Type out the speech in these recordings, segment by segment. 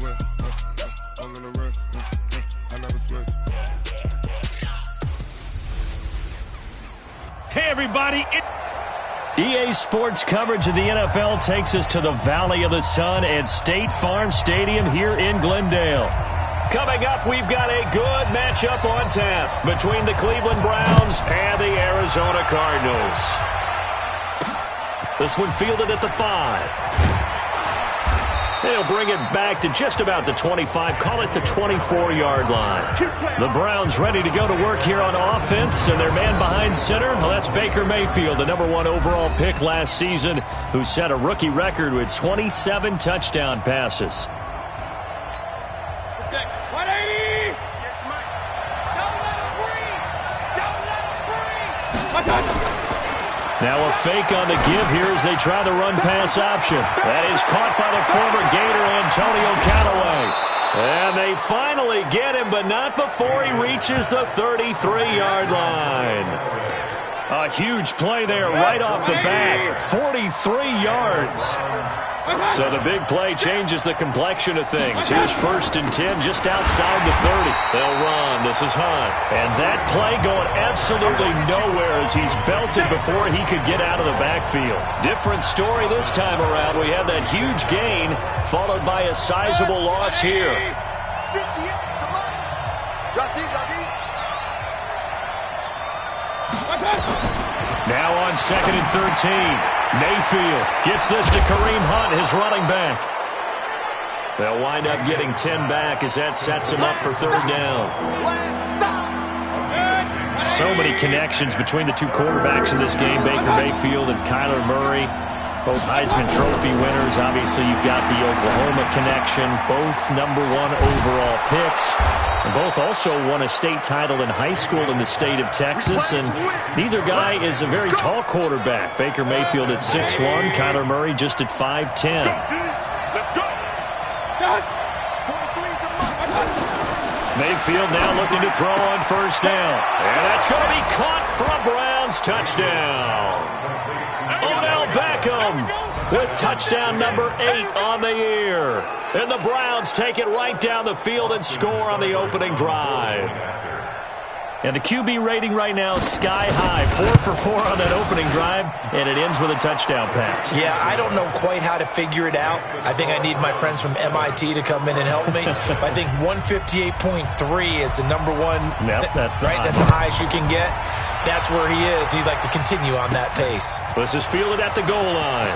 way. I'm in the rest. I never switch. Hey, everybody. EA Sports coverage of the NFL takes us to the Valley of the Sun at State Farm Stadium here in Glendale. Coming up, we've got a good matchup on tap between the Cleveland Browns and the Arizona Cardinals. This one fielded at the 5. They'll bring it back to just about the 25, call it the 24-yard line. The Browns ready to go to work here on offense, and their man behind center, well, that's Baker Mayfield, the number 1 overall pick last season, who set a rookie record with 27 touchdown passes. Now a fake on the give here as they try the run-pass option. That is caught by the former Gator Antonio Callaway. And they finally get him, but not before he reaches the 33-yard line. A huge play there right off the bat. 43 yards. So the big play changes the complexion of things. Here's 1st and 10 just outside the 30. They'll run. This is Hunt. And that play going absolutely nowhere as he's belted before he could get out of the backfield. Different story this time around. We have that huge gain followed by a sizable loss here. Now on 2nd and 13. Mayfield gets this to Kareem Hunt, his running back. They'll wind up getting 10 back as that sets him up for 3rd down. So many connections between the two quarterbacks in this game, Baker Mayfield and Kyler Murray. Both Heisman Trophy winners. Obviously, you've got the Oklahoma connection. Both number 1 overall picks. And both also won a state title in high school in the state of Texas. And neither guy is a very tall quarterback. Baker Mayfield at 6'1", Kyler Murray just at 5'10". Mayfield now looking to throw on 1st down. And that's going to be caught for a Browns touchdown. Odell Beckham with touchdown number 8 on the year. And the Browns take it right down the field and score on the opening drive. And the QB rating right now is sky high. 4 for 4 on that opening drive, and it ends with a touchdown pass. Yeah, I don't know quite how to figure it out. I think I need my friends from MIT to come in and help me. But I think 158.3 is the number 1. Yep, that's the right. high. That's the highest you can get. That's where he is. He'd like to continue on that pace. This is fielded at the goal line.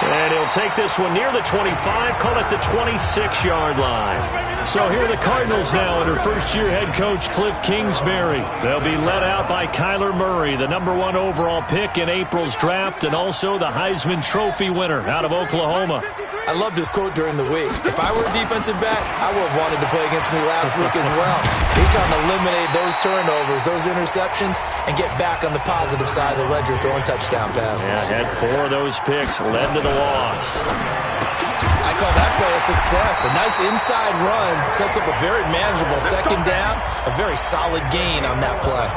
And he'll take this one near the 25, call it the 26-yard line. So here are the Cardinals now under first-year head coach Cliff Kingsbury. They'll be led out by Kyler Murray, the number 1 overall pick in April's draft, and also the Heisman Trophy winner out of Oklahoma. I loved his quote during the week. If I were a defensive back, I would have wanted to play against me last week as well. He's trying to eliminate those turnovers, those interceptions, and get back on the positive side of the ledger throwing touchdown passes. Yeah, had 4 of those picks, led to the loss. I call that play a success. A nice inside run sets up a very manageable 2nd down, a very solid gain on that play.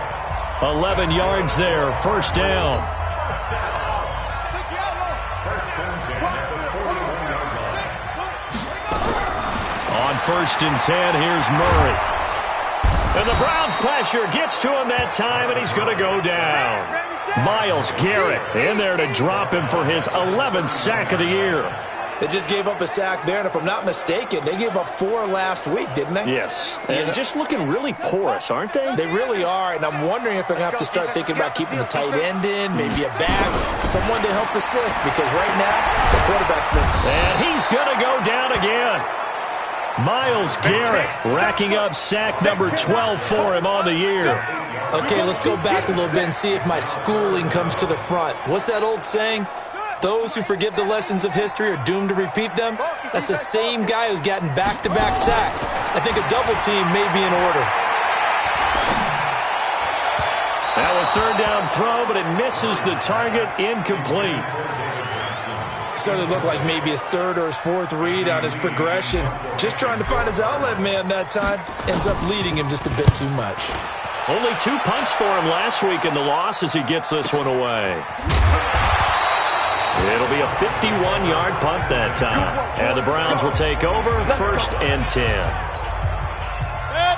11 yards there, 1st down. On 1st and 10, here's Murray. And the Browns pressure gets to him that time, and he's going to go down. Myles Garrett in there to drop him for his 11th sack of the year. They just gave up a sack there, and if I'm not mistaken, they gave up 4 last week, didn't they? Yes. And just looking really porous, aren't they? They really are, and I'm wondering if they're going to have to start thinking about keeping the tight end in, maybe a back, someone to help assist, because right now, the quarterback's been... And he's going to go down again. Myles Garrett racking up sack number 12 for him on the year. Okay, let's go back a little bit and see if my schooling comes to the front. What's that old saying? Those who forget the lessons of history are doomed to repeat them. That's the same guy who's gotten back-to-back sacks. I think a double team may be in order. Now a 3rd down throw, but it misses the target, incomplete. Certainly looked like maybe his 3rd or his 4th read on his progression. Just trying to find his outlet man that time. Ends up leading him just a bit too much. Only 2 punts for him last week in the loss as he gets this one away. It'll be a 51-yard punt that time. And the Browns will take over 1st and 10.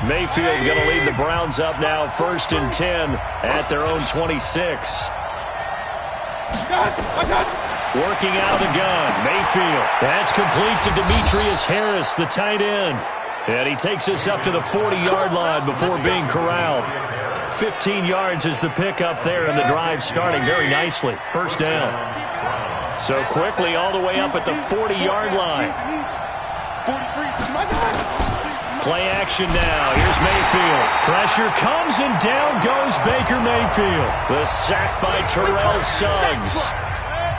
Mayfield going to lead the Browns up now 1st and 10 at their own 26. Working out of the gun. Mayfield. That's complete to Demetrius Harris, the tight end. And he takes us up to the 40-yard line before being corralled. 15 yards is the pickup there, and the drive starting very nicely. 1st down. So quickly all the way up at the 40-yard line. Play action now. Here's Mayfield. Pressure comes, and down goes Baker Mayfield. The sack by Terrell Suggs.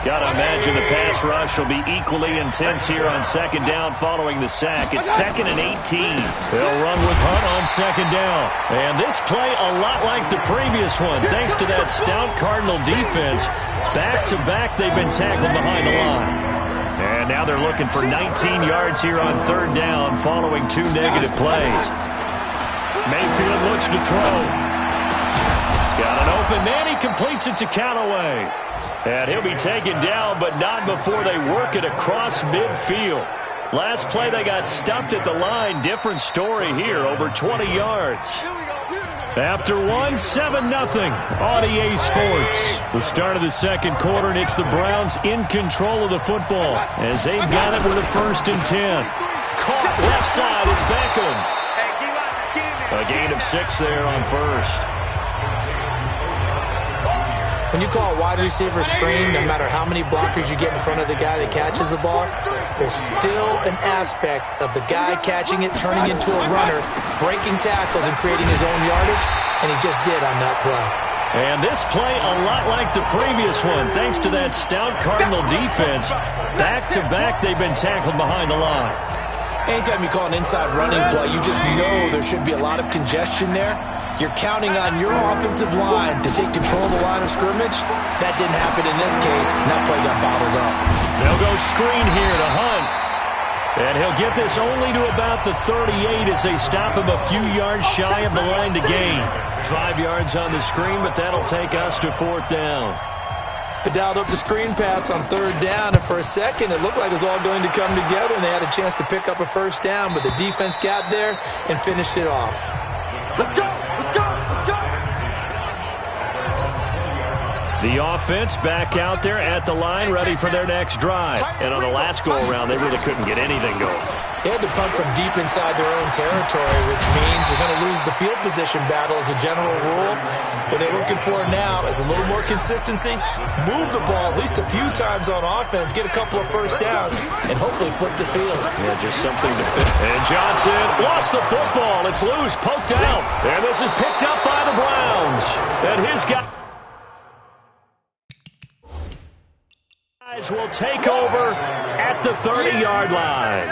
Got to imagine the pass rush will be equally intense here on 2nd down following the sack. It's 2nd and 18. They'll run with Hunt on 2nd down. And this play a lot like the previous one. Thanks to that stout Cardinal defense, back-to-back they've been tackled behind the line. And now they're looking for 19 yards here on 3rd down following 2 negative plays. Mayfield looks to throw. He's got an open man. He completes it to Callaway. And he'll be taken down, but not before they work it across midfield. Last play, they got stuffed at the line. Different story here, over 20 yards. After 7-0 on EA Sports. The start of the 2nd quarter, and it's the Browns in control of the football as they've got it with a 1st and 10. Caught left side, it's Beckham. A gain of 6 there on 1st. When you call a wide receiver screen, no matter how many blockers you get in front of the guy that catches the ball, there's still an aspect of the guy catching it, turning into a runner, breaking tackles and creating his own yardage, and he just did on that play. And this play a lot like the previous one, thanks to that stout Cardinal defense. Back-to-back, they've been tackled behind the line. Anytime you call an inside running play, you just know there should be a lot of congestion there. You're counting on your offensive line to take control of the line of scrimmage. That didn't happen in this case, and that play got bottled up. They'll go screen here to Hunt. And he'll get this only to about the 38 as they stop him a few yards shy of the line to gain. 5 yards on the screen, but that'll take us to 4th down. They dialed up the screen pass on 3rd down, and for a second it looked like it was all going to come together, and they had a chance to pick up a 1st down, but the defense got there and finished it off. Let's go! Let's go! Let's go! The offense back out there at the line, ready for their next drive. And on the last go-around, they really couldn't get anything going. They had to punt from deep inside their own territory, which means they're going to lose the field position battle as a general rule. What they're looking for now is a little more consistency, move the ball at least a few times on offense, get a couple of 1st downs, and hopefully flip the field. Yeah, just something to... And Johnson lost the football. It's loose, poked out. And this is picked up by the Browns. And his guy... will take over at the 30-yard line.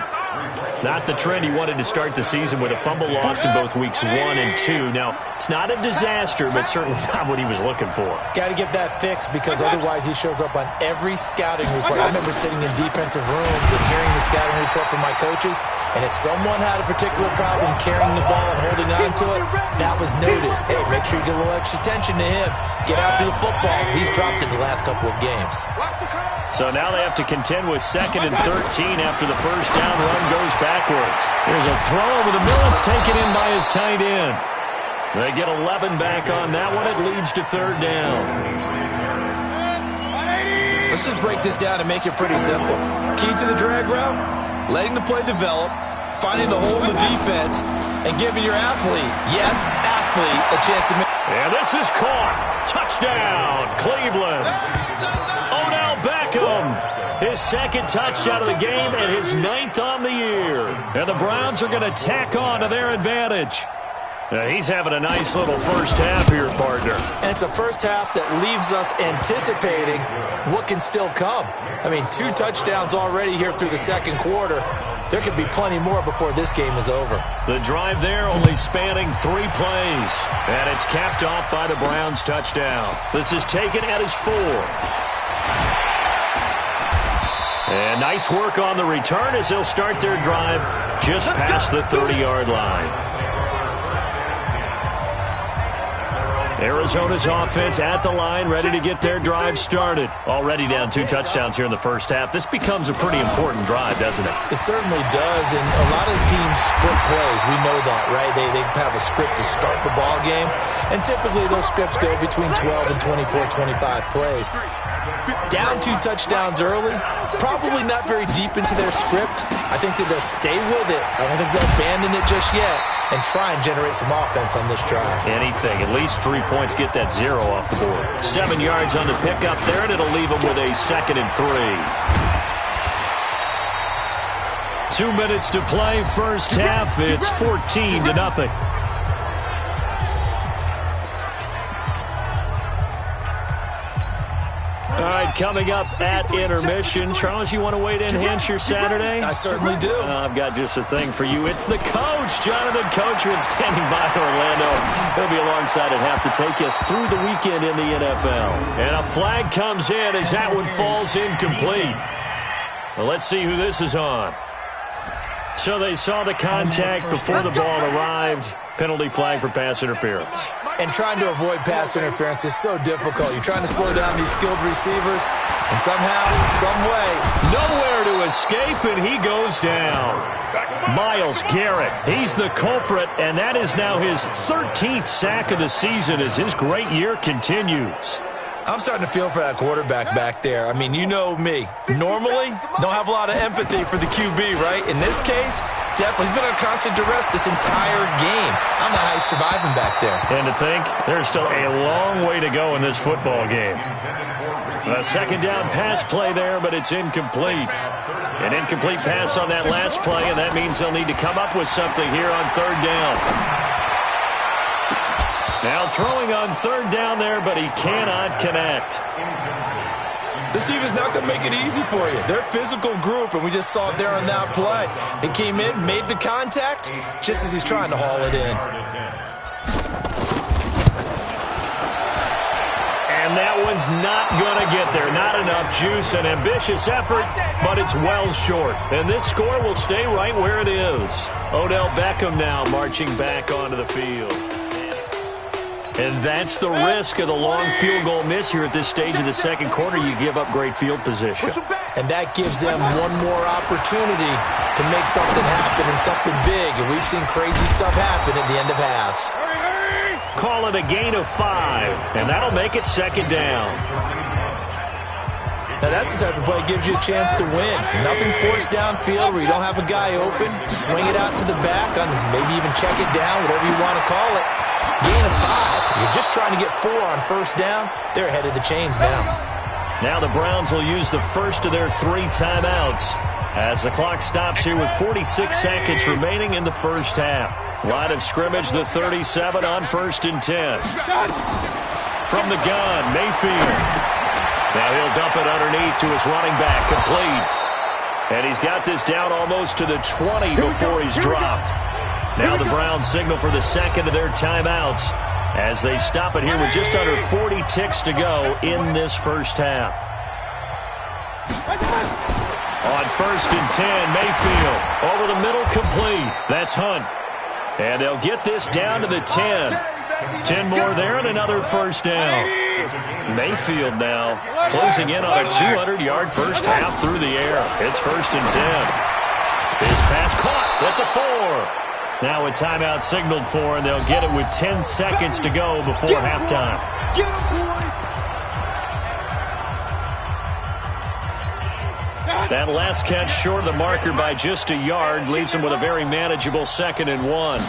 Not the trend he wanted to start the season with a fumble lost in both weeks 1 and 2. Now, it's not a disaster, but certainly not what he was looking for. Got to get that fixed because otherwise he shows up on every scouting report. I remember sitting in defensive rooms and hearing the scouting report from my coaches, and if someone had a particular problem carrying the ball and holding on to it, that was noted. Hey, make sure you get a little extra attention to him. Get after the football. He's dropped it the last couple of games. So now they have to contend with 2nd and 13 after the 1st down run goes backwards. Here's a throw over the middle. It's taken in by his tight end. They get 11 back on that one. It leads to 3rd down. Let's just break this down and make it pretty simple. Key to the drag route, letting the play develop, finding the hole in the defense, and giving your athlete, yes, athlete, a chance to make... And this is caught. Touchdown, Cleveland. Odell Beckham, his 2nd touchdown of the game and his 9th on the year. And the Browns are going to tack on to their advantage. He's having a nice little 1st half here, partner. And it's a 1st half that leaves us anticipating what can still come. I mean, 2 touchdowns already here through the 2nd quarter. There could be plenty more before this game is over. The drive there only spanning 3 plays. And it's capped off by the Browns touchdown. This is taken at his 4. And nice work on the return as they'll start their drive just past the 30-yard line. Arizona's offense at the line, ready to get their drive started. Already down 2 touchdowns here in the first half. This becomes a pretty important drive, doesn't it? It certainly does, and a lot of teams script plays. We know that, right? They have a script to start the ball game, and typically those scripts go between 12 and 24, 25 plays. Down 2 touchdowns early, probably not very deep into their script. I think that they'll stay with it. I don't think they'll abandon it just yet and try and generate some offense on this drive. Anything. At least 3 points, get that 0 off the board. 7 yards on the pickup there, and it'll leave them with a 2nd and 3. 2 minutes to play first half. It's 14-0. All right, coming up at intermission. Charles, you want to wait to enhance your Saturday? I certainly do. I've got just a thing for you. It's the coach, Jonathan Coachman, standing by Orlando. He'll be alongside at half to take us through the weekend in the NFL. And a flag comes in as that one falls incomplete. Well, let's see who this is on. So they saw the contact before the ball arrived. Penalty flag for pass interference. And trying to avoid pass interference is so difficult. You're trying to slow down these skilled receivers, and somehow, some way, nowhere to escape, and he goes down. Myles Garrett, he's the culprit, and that is now his 13th sack of the season as his great year continues. I'm starting to feel for that quarterback back there. I mean, you know me. Normally, don't have a lot of empathy for the QB, right? In this case, definitely. He's been under constant duress this entire game. I don't know how he's surviving back there. And to think, there's still a long way to go in this football game. A 2nd down pass play there, but it's incomplete. An incomplete pass on that last play, and that means they'll need to come up with something here on 3rd down. Now throwing on 3rd down there, but he cannot connect. This team is not going to make it easy for you. They're a physical group, and we just saw it there on that play. He came in, made the contact, just as he's trying to haul it in. And that one's not going to get there. Not enough juice. An ambitious effort, but it's well short. And this score will stay right where it is. Odell Beckham now marching back onto the field. And that's the risk of the long field goal miss here at this stage of the 2nd quarter. You give up great field position. And that gives them one more opportunity to make something happen and something big. And we've seen crazy stuff happen at the end of halves. Call it a gain of 5, and that'll make it 2nd down. Now that's the type of play that gives you a chance to win. Nothing forced downfield where you don't have a guy open. Swing it out to the back, maybe even check it down, whatever you want to call it. Gain of 5. You're just trying to get 4 on 1st down. They're ahead of the chains now. Now the Browns will use the first of their 3 timeouts as the clock stops here with 46 seconds remaining in the first half. Line of scrimmage, the 37 on 1st and 10. From the gun, Mayfield. Now he'll dump it underneath to his running back, complete. And he's got this down almost to the 20 before he's dropped. Now the Browns signal for the 2nd of their timeouts as they stop it here with just under 40 ticks to go in this first half. On 1st and 10, Mayfield over the middle, complete. That's Hunt. And they'll get this down to the 10. 10 more there and another 1st down. Mayfield now closing in on a 200-yard first half through the air. It's 1st and 10. His pass caught at the 4. Now a timeout signaled for, and they'll get it with 10 seconds to go before halftime. That last catch short of the marker by just a yard leaves him with a very manageable 2nd and 1.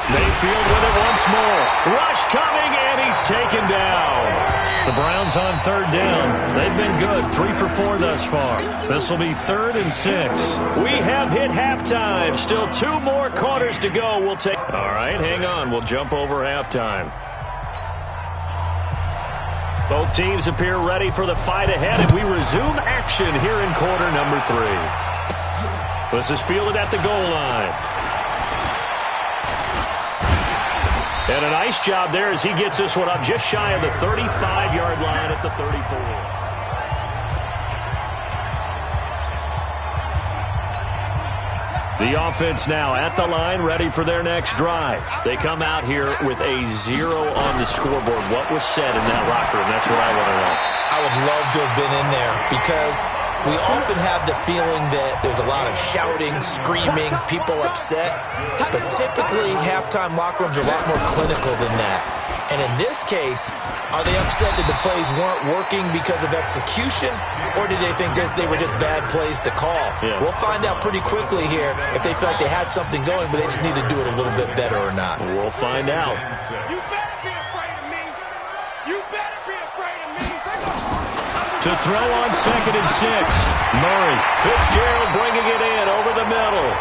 Mayfield with it once more. Rush coming, and he's taken down. The Browns on 3rd down. They've been good, 3 for 4 thus far. This will be 3rd and 6. We have hit halftime. Still 2 more quarters to go. We'll take. All right, hang on. We'll jump over halftime. Both teams appear ready for the fight ahead, and we resume action here in quarter number 3. This is fielded at the goal line. And a nice job there as he gets this one up just shy of the 35-yard line at the 34. The offense now at the line, ready for their next drive. They come out here with a 0 on the scoreboard. What was said in that locker room? That's what I want to know. I would love to have been in there because we often have the feeling that there's a lot of shouting, screaming, people upset. But typically, halftime locker rooms are a lot more clinical than that. And in this case, are they upset that the plays weren't working because of execution, or did they think they were just bad plays to call? Yeah. We'll find out pretty quickly here if they felt they had something going, but they just need to do it a little bit better or not. We'll find out. You better be afraid of me. You better be afraid of me. To throw on 2nd and 6. Murray. Fitzgerald bringing it in over the middle.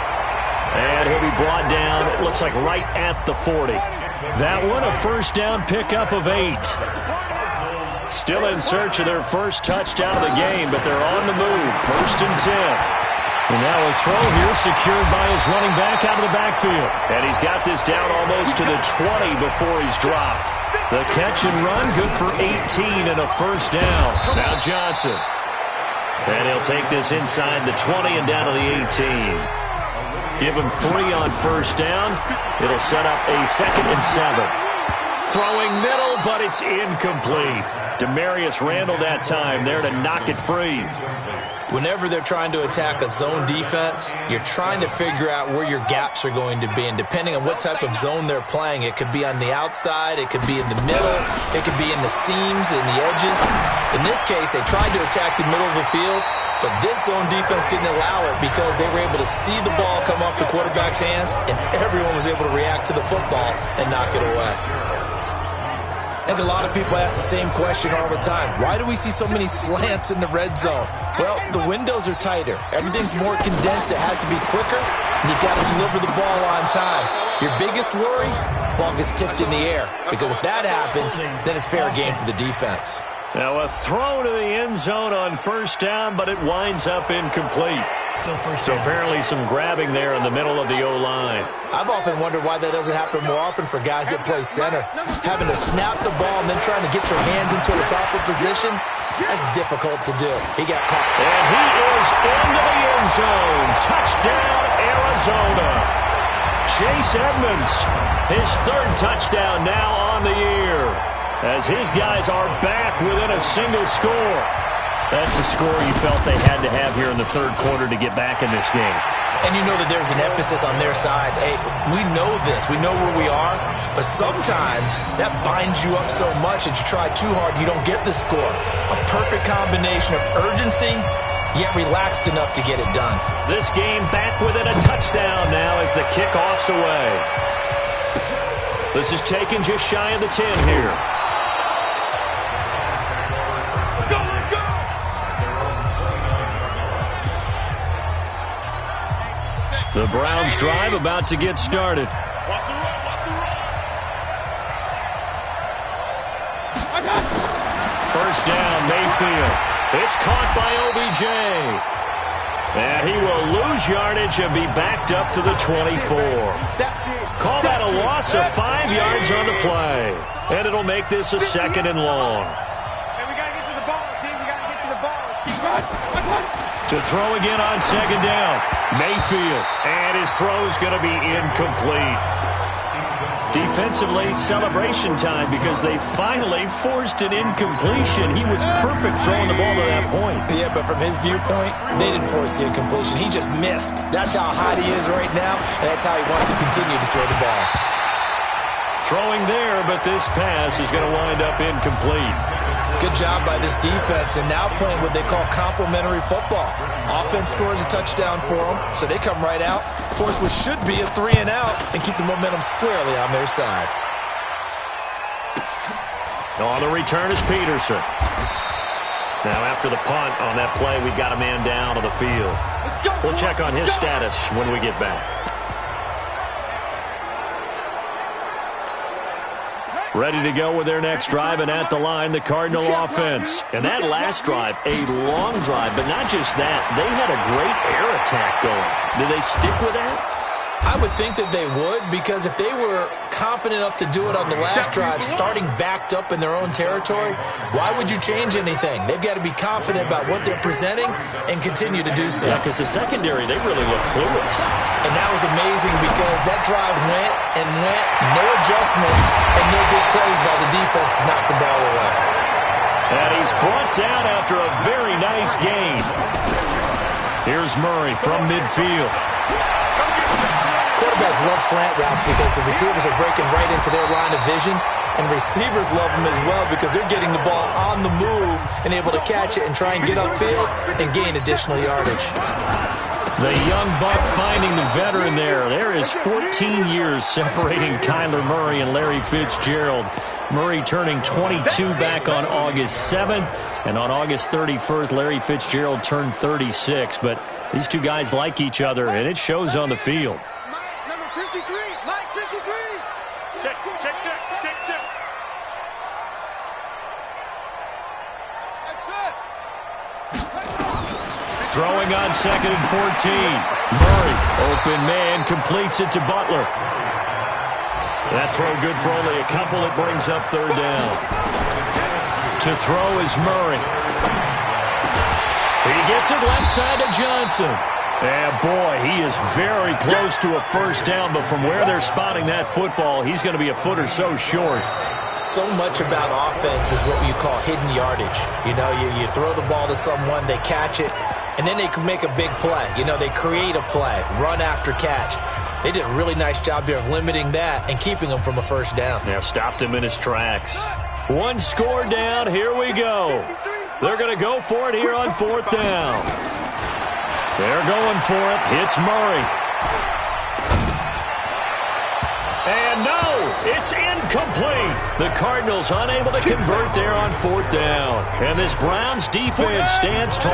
And he'll be brought down, it looks like right at the 40. That one a first down pickup of 8. Still in search of their first touchdown of the game, but they're on the move. 1st and 10. And now a throw here secured by his running back out of the backfield. And he's got this down almost to the 20 before he's dropped. The catch and run, good for 18 and a first down. Now Johnson. And he'll take this inside the 20 and down to the 18. Give him 3 on first down. It'll set up a 2nd and 7. Throwing middle, but it's incomplete. Demarius Randall that time there to knock it free. Whenever they're trying to attack a zone defense, you're trying to figure out where your gaps are going to be. And depending on what type of zone they're playing, it could be on the outside, it could be in the middle, it could be in the seams and the edges. In this case, they tried to attack the middle of the field, but this zone defense didn't allow it because they were able to see the ball come off the quarterback's hands, and everyone was able to react to the football and knock it away. I think a lot of people ask the same question all the time. Why do we see so many slants in the red zone? Well, the windows are tighter. Everything's more condensed. It has to be quicker, and you've got to deliver the ball on time. Your biggest worry? Ball gets tipped in the air, because if that happens, then it's fair game for the defense. Now a throw to the end zone on first down, but it winds up incomplete. So apparently some grabbing there in the middle of the O-line. I've often wondered why that doesn't happen more often for guys that play center. Having to snap the ball and then trying to get your hands into the proper position, that's difficult to do. He got caught. And he is into the end zone. Touchdown, Arizona. Chase Edmonds, his 3rd touchdown now on the year, as his guys are back within a single score. That's a score you felt they had to have here in the 3rd quarter to get back in this game. And you know that there's an emphasis on their side. Hey, we know this. We know where we are. But sometimes that binds you up so much that you try too hard, you don't get the score. A perfect combination of urgency, yet relaxed enough to get it done. This game back within a touchdown now as the kickoff's away. This is taken just shy of the 10 here. The Browns drive about to get started. First down, Mayfield. It's caught by OBJ. And he will lose yardage and be backed up to the 24. Call that a loss of 5 yards on the play. And it'll make this a 2nd and long. Hey, we got to get to the ball, team. We got to get to the ball. Let's keep running. To throw again on 2nd down. Mayfield. And his throw's going to be incomplete. Defensively, celebration time because they finally forced an incompletion. He was perfect throwing the ball to that point. Yeah, but from his viewpoint, they didn't force the incompletion. He just missed. That's how hot he is right now, and that's how he wants to continue to throw the ball. Throwing there, but this pass is going to wind up incomplete. Good job by this defense, and now playing what they call complementary football. Offense scores a touchdown for them, so they come right out, force what should be a 3 and out, and keep the momentum squarely on their side. On the return is Peterson. Now after the punt on that play, we've got a man down on the field. We'll check on his status when we get back. Ready to go with their next drive, and at the line, the Cardinal offense. And that last drive, a long drive, but not just that. They had a great air attack going. Do they stick with that? I would think that they would, because if they were confident enough to do it on the last drive, starting backed up in their own territory, why would you change anything? They've got to be confident about what they're presenting and continue to do so. Yeah, because the secondary, they really look clueless. And that was amazing because that drive went and went, no adjustments, and no big plays by the defense to knock the ball away. And he's brought down after a very nice gain. Here's Murray from midfield. Quarterbacks love slant routes because the receivers are breaking right into their line of vision, and receivers love them as well because they're getting the ball on the move and able to catch it and try and get upfield and gain additional yardage. The young buck finding the veteran there. There is 14 years separating Kyler Murray and Larry Fitzgerald. Murray turning 22 back on August 7th, and on August 31st, Larry Fitzgerald turned 36. But these two guys like each other, and it shows on the field. Number 53, Mike 53. Check. Throwing on 2nd and 14. Murray, open man, completes it to Butler. That throw good for only a couple. It brings up 3rd down. To throw is Murray. He gets it left side to Johnson. And boy, he is very close to a 1st down, but from where they're spotting that football, he's going to be a foot or so short. So much about offense is what you call hidden yardage. You know, you throw the ball to someone, they catch it, and then they can make a big play. You know, they create a play, run after catch. They did a really nice job there of limiting that and keeping him from a 1st down. Yeah, stopped him in his tracks. One score down. Here we go. They're going to go for it here on 4th down. They're going for it. Hits Murray. And no, it's incomplete. The Cardinals unable to convert there on 4th down. And this Browns defense stands tall.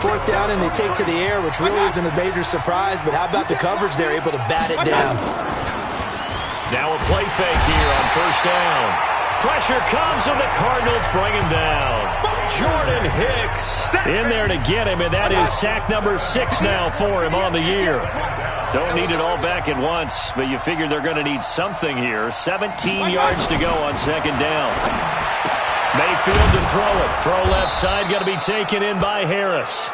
4th down and they take to the air, which really isn't a major surprise, but how about the coverage? They're able to bat it down. Now a play fake here on 1st down. Pressure comes and the Cardinals bring him down. Jordan Hicks in there to get him, and that is sack number 6 now for him on the year. Don't need it all back at once, but you figure they're going to need something here. 17 yards to go on 2nd down. Mayfield to throw it. Throw left side, going to be taken in by Harris.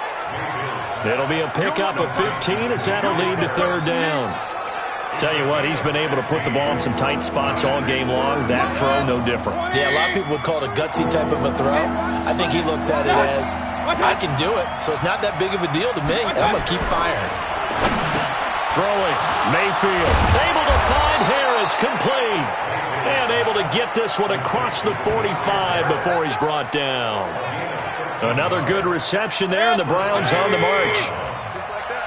It'll be a pickup of 15 as that'll lead to 3rd down. Tell you what, he's been able to put the ball in some tight spots all game long. That throw, no different. Yeah, a lot of people would call it a gutsy type of a throw. I think he looks at it as, I can do it, so it's not that big of a deal to me. I'm going to keep firing. Throwing, Mayfield, able to find Harris, complete. And able to get this one across the 45 before he's brought down. Another good reception there, and the Browns on the march.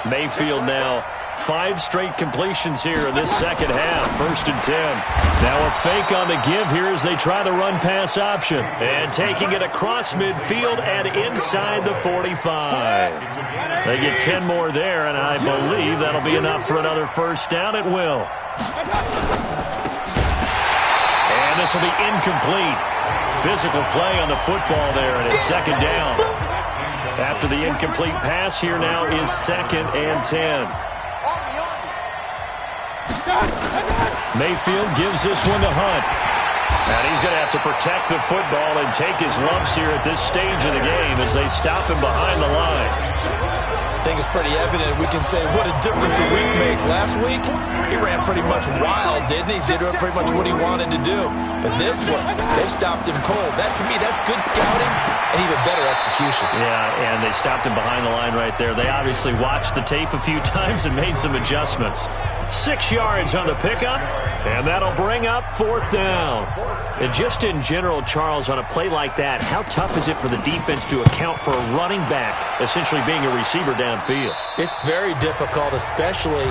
Mayfield now 5 straight completions here in this 2nd half. 1st and 10. Now a fake on the give here as they try the run-pass option. And taking it across midfield and inside the 45. They get 10 more there, and I believe that'll be enough for another 1st down. It will. And this will be incomplete. Physical play on the football there, and it's 2nd down. After the incomplete pass, here now is 2nd and 10. Mayfield gives this one to Hunt. And he's going to have to protect the football and take his lumps here at this stage of the game as they stop him behind the line. I think it's pretty evident. We can say what a difference a week makes. Last week, he ran pretty much wild, didn't he? Did pretty much what he wanted to do. But this one, they stopped him cold. That, to me, that's good scouting and even better execution. Yeah, and they stopped him behind the line right there. They obviously watched the tape a few times and made some adjustments. 6 yards on the pickup, and that'll bring up 4th down. And just in general, Charles, on a play like that, how tough is it for the defense to account for a running back essentially being a receiver downfield? It's very difficult, especially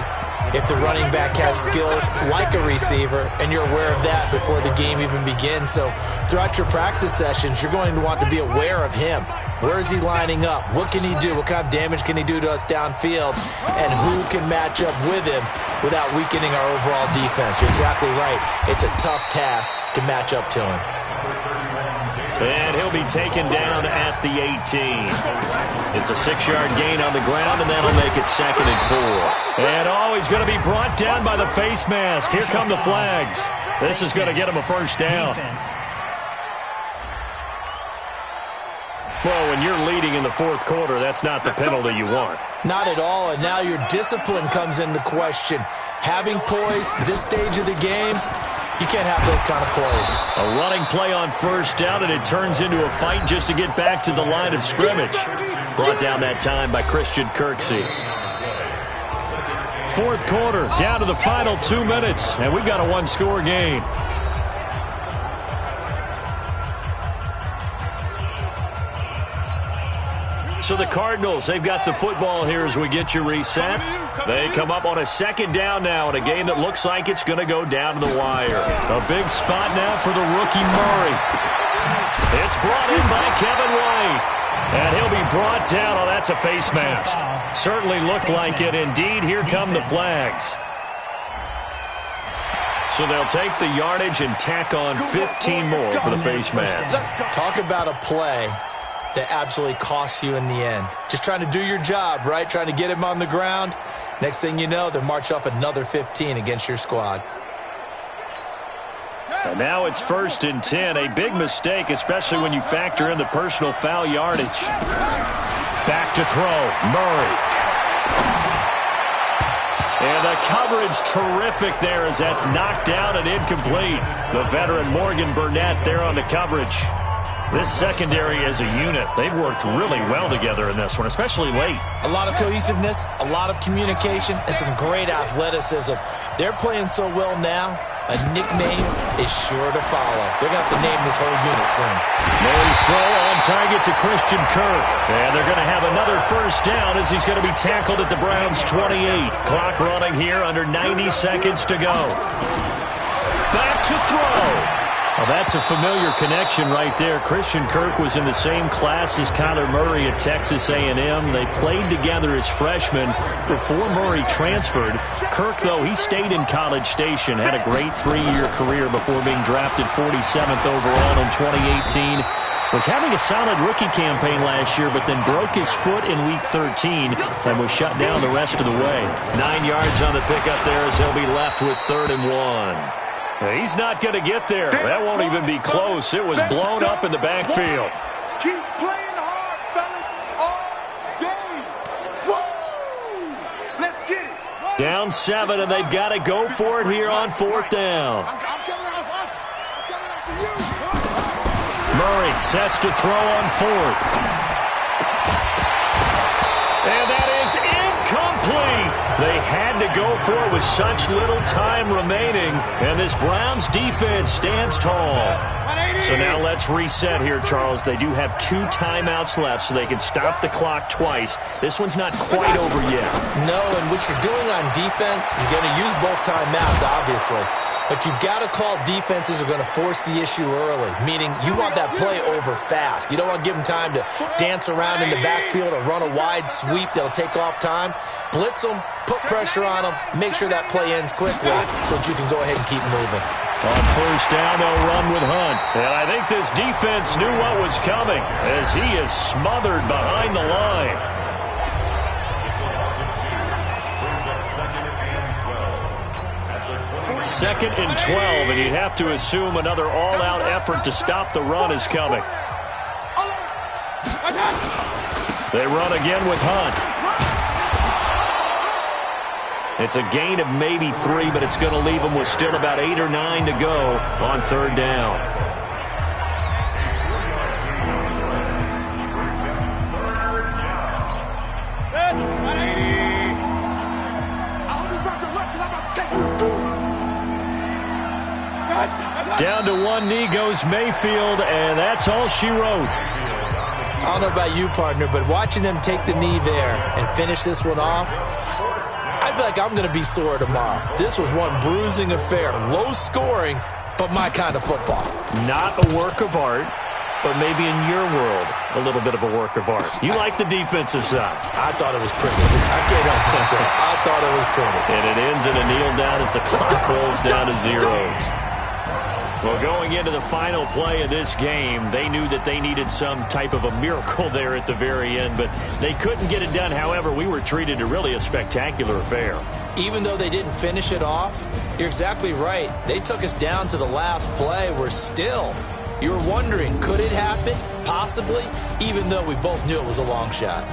if the running back has skills like a receiver, and you're aware of that before the game even begins. So throughout your practice sessions, you're going to want to be aware of him. Where is he lining up? What can he do? What kind of damage can he do to us downfield? And who can match up with him without weakening our overall defense? You're exactly right. It's a tough task to match up to him. And he'll be taken down at the 18. It's a 6-yard gain on the ground, and that'll make it 2nd and 4. And he's going to be brought down by the face mask. Here come the flags. This is going to get him a first down. Well, when you're leading in the fourth quarter, that's not the penalty you want. Not at all, and now your discipline comes into question. Having poise this stage of the game, you can't have those kind of plays. A running play on first down, and it turns into a fight just to get back to the line of scrimmage. Brought down that time by Christian Kirksey. Fourth quarter, down to the final 2 minutes, and we've got a one-score game. So the Cardinals, they've got the football here as we get you reset. They come up on a second down now in a game that looks like it's going to go down to the wire. A big spot now for the rookie Murray. It's brought in by Kevin White. And he'll be brought down. Oh, that's a face mask. Certainly looked like it. Indeed, here come the flags. So they'll take the yardage and tack on 15 more for the face mask. Talk about a play that absolutely costs you in the end. Just trying to do your job, right? Trying to get him on the ground. Next thing you know, they'll march off another 15 against your squad. And now it's 1st and 10. A big mistake, especially when you factor in the personal foul yardage. Back to throw. Murray. And the coverage terrific there as that's knocked down and incomplete. The veteran Morgan Burnett there on the coverage. This secondary as a unit, they've worked really well together in this one, especially late. A lot of cohesiveness, a lot of communication, and some great athleticism. They're playing so well now, a nickname is sure to follow. They're going to have to name this whole unit soon. Murray's throw on target to Christian Kirk. And they're going to have another first down as he's going to be tackled at the Browns' 28. Clock running here under 90 seconds to go. Back to throw. Well, that's a familiar connection right there. Christian Kirk was in the same class as Kyler Murray at Texas A&M. They played together as freshmen before Murray transferred. Kirk, though, he stayed in College Station, had a great 3-year career before being drafted 47th overall in 2018. Was having a solid rookie campaign last year, but then broke his foot in Week 13 and was shut down the rest of the way. 9 yards on the pickup there as they'll be left with 3rd and 1. He's not going to get there. That won't even be close. It was blown up in the backfield. Keep playing hard, fellas, all game. Woo! Let's get it. Down 7, and they've got to go for it here on 4th down. I'm coming after you. Murray sets to throw on 4th. And that is incomplete. They had to go for it with such little time remaining, and this Browns defense stands tall. So now let's reset here, Charles. They do have 2 timeouts left, so they can stop the clock twice. This one's not quite over yet. No, and what you're doing on defense, you're going to use both timeouts, obviously. But you've got to call defenses are going to force the issue early, meaning you want that play over fast. You don't want to give them time to dance around in the backfield or run a wide sweep that'll take off time. Blitz them, put pressure on them, make sure that play ends quickly so that you can go ahead and keep moving. On 1st down, they'll run with Hunt. And I think this defense knew what was coming as he is smothered behind the line. Second and 12, and you'd have to assume another all-out effort to stop the run is coming. They run again with Hunt. It's a gain of maybe 3, but it's going to leave them with still about 8 or 9 to go on 3rd down. Down to one knee goes Mayfield, and that's all she wrote. I don't know about you, partner, but watching them take the knee there and finish this one off, I feel like I'm going to be sore tomorrow. This was one bruising affair. Low scoring, but my kind of football. Not a work of art, but maybe in your world, a little bit of a work of art. You like the defensive side. I thought it was pretty. I can't help myself. I thought it was pretty. And it ends in a kneel down as the clock rolls down to zeros. Well, going into the final play of this game, they knew that they needed some type of a miracle there at the very end, but they couldn't get it done. However, we were treated to really a spectacular affair. Even though they didn't finish it off, you're exactly right. They took us down to the last play. We're still, you're wondering, could it happen? Possibly, even though we both knew it was a long shot.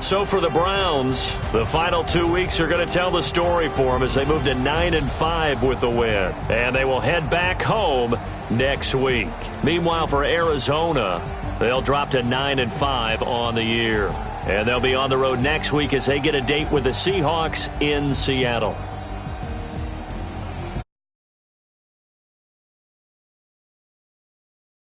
So for the Browns, the final 2 weeks are going to tell the story for them as they move to 9-5 with the win. And they will head back home next week. Meanwhile, for Arizona, they'll drop to 9-5 on the year. And they'll be on the road next week as they get a date with the Seahawks in Seattle.